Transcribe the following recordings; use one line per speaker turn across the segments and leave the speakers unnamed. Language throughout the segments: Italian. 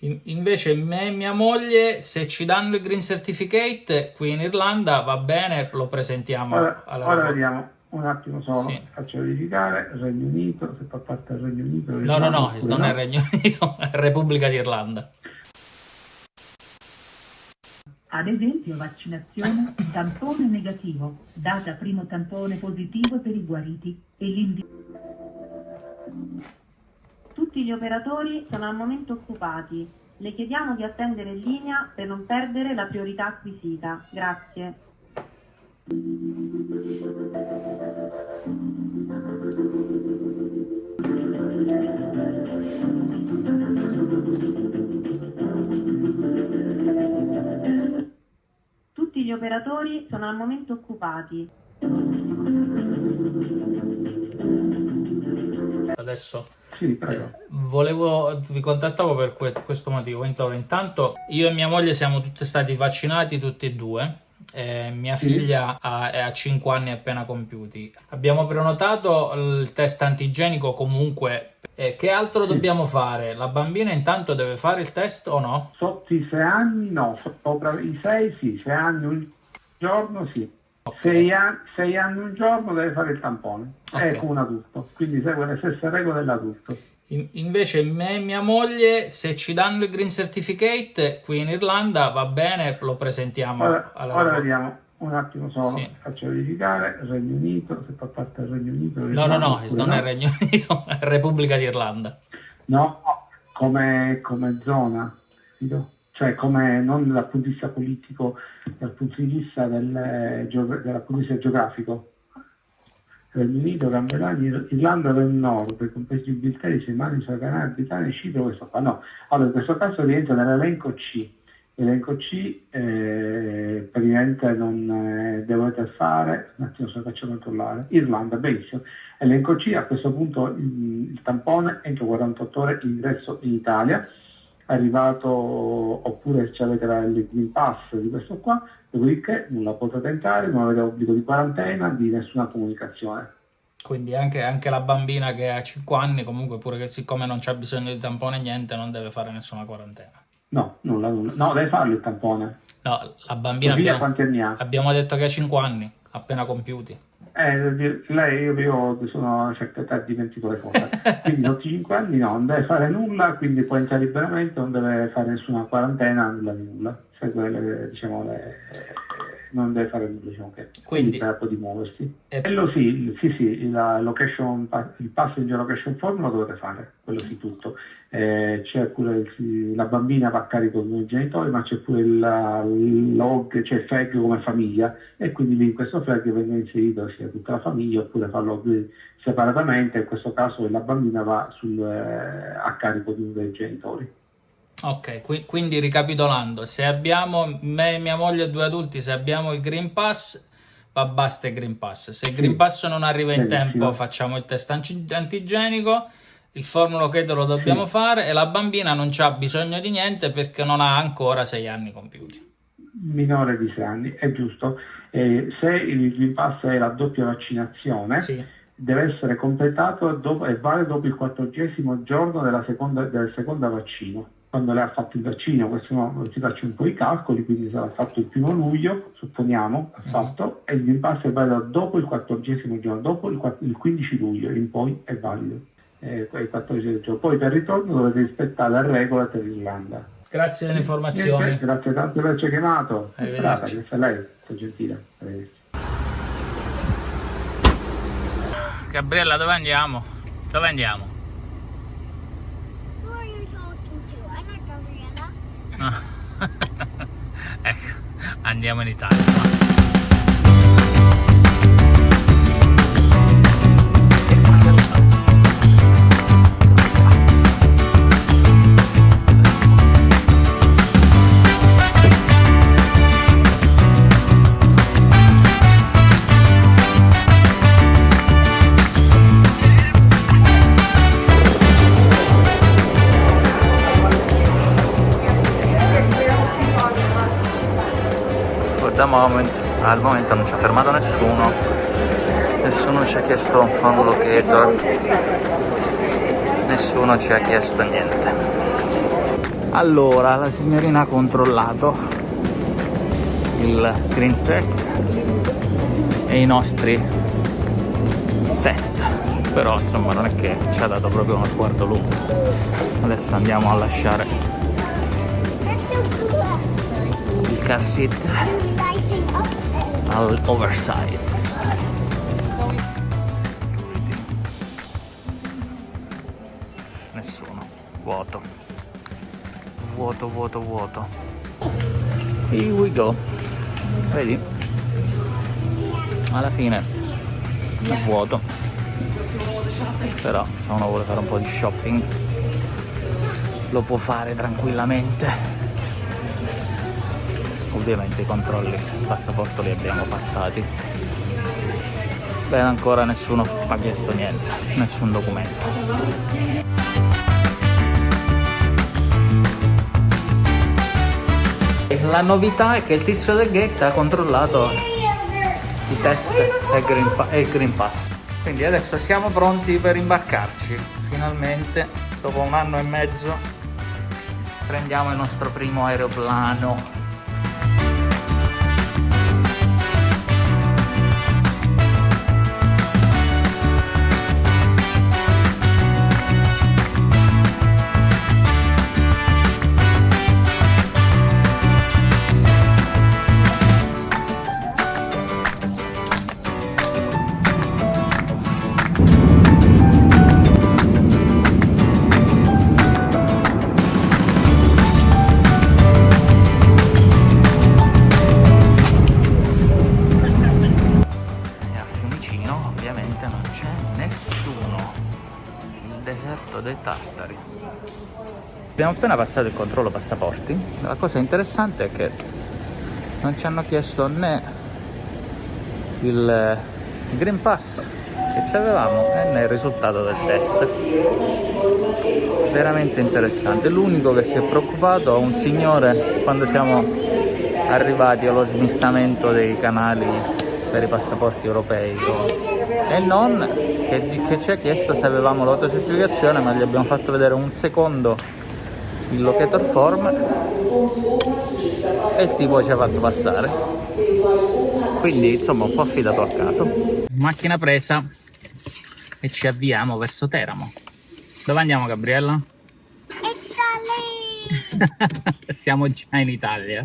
Invece me e mia moglie, se ci danno il Green Certificate qui in Irlanda, va bene, lo presentiamo
Ora
all'aeroporto.
vediamo un attimo solo,
Sì.
faccio verificare, Regno Unito, se fa parte del Regno Unito,
No,
Irlanda,
non
oppure
è
no.
Regno Unito, è Repubblica d'Irlanda.
Ad esempio vaccinazione, tampone negativo, data primo tampone positivo per i guariti e Tutti gli operatori sono al momento occupati. Le chiediamo di attendere in linea per non perdere la priorità acquisita. Grazie. Tutti gli operatori sono al momento occupati.
Adesso
Sì, prego.
vi contattavo per questo motivo. Intanto io e mia moglie siamo tutti stati vaccinati, tutti e due. Mia figlia ha 5 anni appena compiuti. Abbiamo prenotato il test antigenico comunque. Che altro dobbiamo fare? La bambina intanto deve fare il test o no?
Sotto i 6 anni no, sopra i 6 sì, 6 anni un giorno sì.
Ok.
6 anni un giorno deve fare il tampone, è
Ok.
come un adulto, quindi segue le stesse regole dell'adulto.
Invece me e mia moglie, se ci danno il Green Certificate qui in Irlanda, va bene, lo presentiamo
Ora
all'aeroporto.
vediamo un attimo solo,
Sì.
faccio verificare, Regno Unito, se fa parte del Regno Unito,
No,
Irlanda, oppure
non è Regno Unito, è Repubblica d'Irlanda.
No, come zona, capito? Cioè come non dal punto di vista politico, dal punto di vista dal punto di vista geografico. Regno Unito, Gran Bretagna, Irlanda del Nord, compresi Gibilterra, Germania, Canada, Britannia, Cipro, questo qua. No, allora in questo caso rientra nell'elenco C. L'elenco C praticamente non dovete fare, un attimo se lo faccio controllare, Irlanda, benissimo. Elenco C, a questo punto il tampone entro 48 ore ingresso in Italia, arrivato, oppure se avete il Green Pass di questo qua, dopodiché non la potete entrare, non avete obbligo di quarantena, di nessuna comunicazione.
Quindi anche la bambina che ha 5 anni, comunque pure che siccome non c'ha bisogno di tampone niente, non deve fare nessuna quarantena.
No, nulla. No, deve farlo il tampone.
No, la bambina
Sofia quanti anni ha?
abbiamo detto che ha 5 anni, appena compiuti.
Lei, io sono a certa età dimentico le cose, quindi sotto i 5 anni no, non deve fare nulla, quindi può entrare liberamente, non deve fare nessuna quarantena, nulla di nulla. Non deve fare nulla, diciamo che
Quindi
può di muoversi. Quello sì, il passenger location form lo dovete fare, quello sì tutto. C'è pure la bambina va a carico dei genitori, ma c'è pure il log, c'è il flag come famiglia, e quindi lì in questo flag viene inserito sia tutta la famiglia oppure farlo separatamente. In questo caso la bambina va a carico di uno dei genitori.
Ok, quindi ricapitolando, se abbiamo me e mia moglie e 2 adulti, se abbiamo il Green Pass, basta il Green Pass. Se il Green Pass non arriva in tempo, facciamo il test antigenico, il form locator lo dobbiamo fare, e la bambina non c'ha bisogno di niente perché non ha ancora 6 anni compiuti.
Minore di 6 anni, è giusto. Se il Green Pass è la doppia vaccinazione, deve essere completato e vale dopo il 14° giorno del secondo vaccino. Quando lei ha fatto il vaccino, questo si faccio un po' i calcoli, quindi sarà fatto il 1° luglio, supponiamo, fatto, e il Green Pass è valido dopo il 14° giorno, dopo il 15 luglio in poi è valido. Il 14° giorno. Poi per ritorno dovete rispettare le regole per l'Irlanda.
Grazie delle informazioni.
Grazie tanto per averci chiamato.
Arrivederci.
Grazie a lei, sei gentile. Arrivederci.
Gabriella, dove andiamo? Dove andiamo?
Who are you talking to? I'm not Gabriella.
Ecco, andiamo in Italia. Al momento non ci ha fermato nessuno ci ha chiesto un locator, nessuno ci ha chiesto niente. Allora, la signorina ha controllato il green set e i nostri test, però insomma non è che ci ha dato proprio uno sguardo lungo. Adesso andiamo a lasciare
That's so cool.
il car seat
Rising up and
all'oversize. Nessuno, vuoto, vuoto, vuoto, vuoto. Here we go. Vedi? Alla fine è vuoto, però se uno vuole fare un po' di shopping lo può fare tranquillamente. Ovviamente i controlli il passaporto li abbiamo passati. Beh, ancora nessuno ha chiesto niente, nessun documento. La novità è che il tizio del gate ha controllato i test e il Green Pass. Quindi adesso siamo pronti per imbarcarci. Finalmente, dopo 1 anno e mezzo, prendiamo il nostro primo aeroplano. Deserto dei Tartari. Abbiamo appena passato il controllo passaporti. La cosa interessante è che non ci hanno chiesto né il Green Pass che ci avevamo né il risultato del test. Veramente interessante. L'unico che si è preoccupato è un signore quando siamo arrivati allo smistamento dei canali per i passaporti europei e non, che ci ha chiesto se avevamo l'autocertificazione, ma gli abbiamo fatto vedere un secondo il locator form e il tipo ci ha fatto passare. Quindi insomma un po' affidato a caso. Macchina presa e ci avviamo verso Teramo. Dove andiamo, Gabriella?
Italy.
Siamo già in Italia.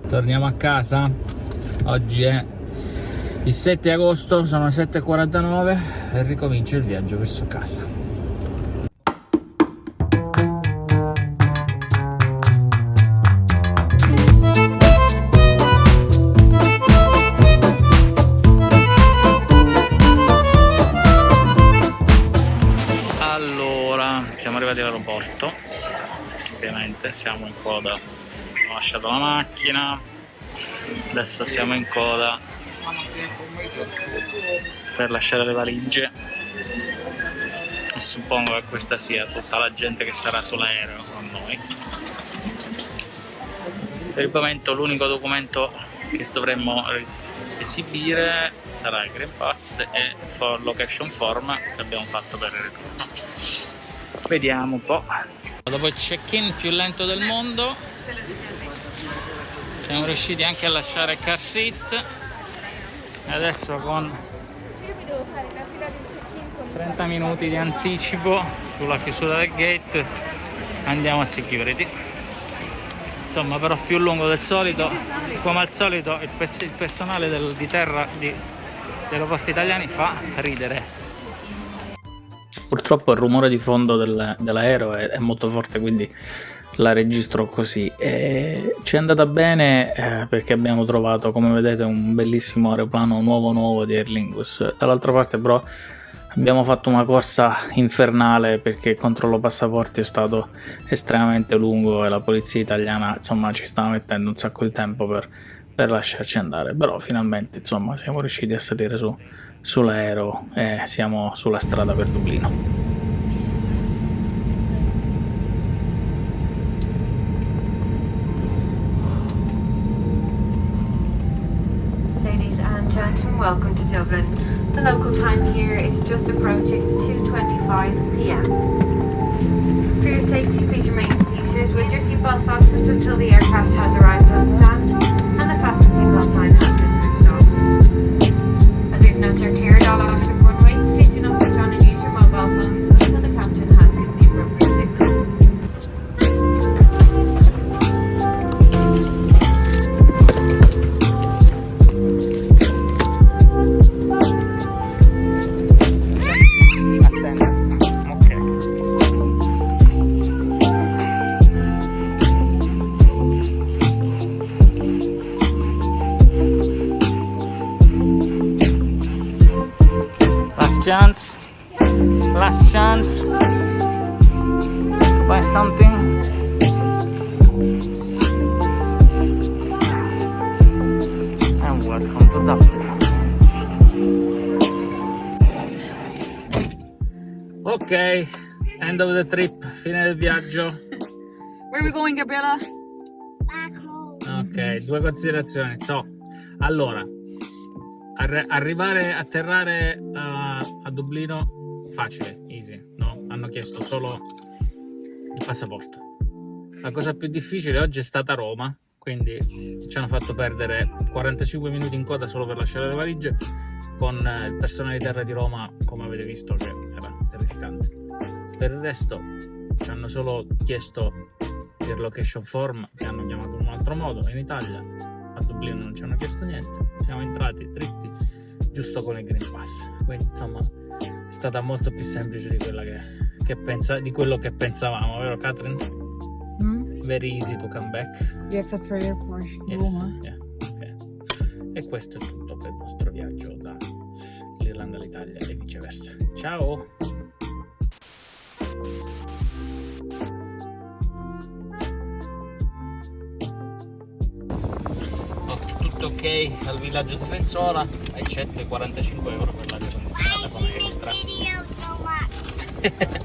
Torniamo a casa. Oggi è Il 7 agosto sono le 7:49 e ricomincia il viaggio verso casa. Allora, siamo arrivati all'aeroporto, ovviamente siamo in coda, ho lasciato la macchina, adesso siamo in coda per lasciare le valigie e suppongo che questa sia tutta la gente che sarà sull'aereo con noi. Per il momento l'unico documento che dovremmo esibire sarà il Green Pass e location form che abbiamo fatto per il ritorno. Vediamo un po'. Dopo il check-in più lento del mondo siamo riusciti anche a lasciare car seat e adesso con 30 minuti di anticipo sulla chiusura del gate andiamo a security. Insomma, però più lungo del solito. Come al solito il personale di terra dei aeroporti italiani fa ridere. Purtroppo il rumore di fondo dell'aereo è molto forte, quindi la registro così. Ci è andata bene perché abbiamo trovato, come vedete, un bellissimo aeroplano nuovo di Aer Lingus. Dall'altra parte però abbiamo fatto una corsa infernale perché il controllo passaporti è stato estremamente lungo e la polizia italiana, insomma, ci stava mettendo un sacco di tempo per lasciarci andare, però finalmente, insomma, siamo riusciti a salire sull'aereo e siamo sulla strada per Dublino.
Ladies and gentlemen, welcome to Dublin. The local time here is just approaching 2:25 p.m. For your safety, please remain seated with your seatbelt fastened until the aircraft has arrived on stand and the fasten seatbelt sign has been switched off. As we've now cleared all electric runways, please do not switch on and use your mobile phones until the captain has given the appropriate signal.
Last chance to buy something. And welcome to Dublin. Ok, end of the trip, fine del viaggio.
Where are we going, Gabriella?
Back home.
Ok, due considerazioni. Allora, atterrare a Dublino facile, easy, no? Hanno chiesto solo il passaporto. La cosa più difficile oggi è stata Roma, quindi ci hanno fatto perdere 45 minuti in coda solo per lasciare le valigie, con il personale di terra di Roma, come avete visto, che era terrificante. Per il resto ci hanno solo chiesto il location form, che hanno chiamato in un altro modo in Italia. A Dublino non ci hanno chiesto niente, siamo entrati dritti giusto con il Green Pass, quindi insomma è stata molto più semplice di quella di quello che pensavamo, vero Catherine? Very easy to come back.
Yeah, except for airport.
Yes,
Roma.
yeah, okay. E questo è tutto per il nostro viaggio dall'Irlanda all'Italia e viceversa. Ciao! Tutto ok al villaggio di Fensola, eccetto i 45 euro per l'aria condizionata come extra.
Video so much.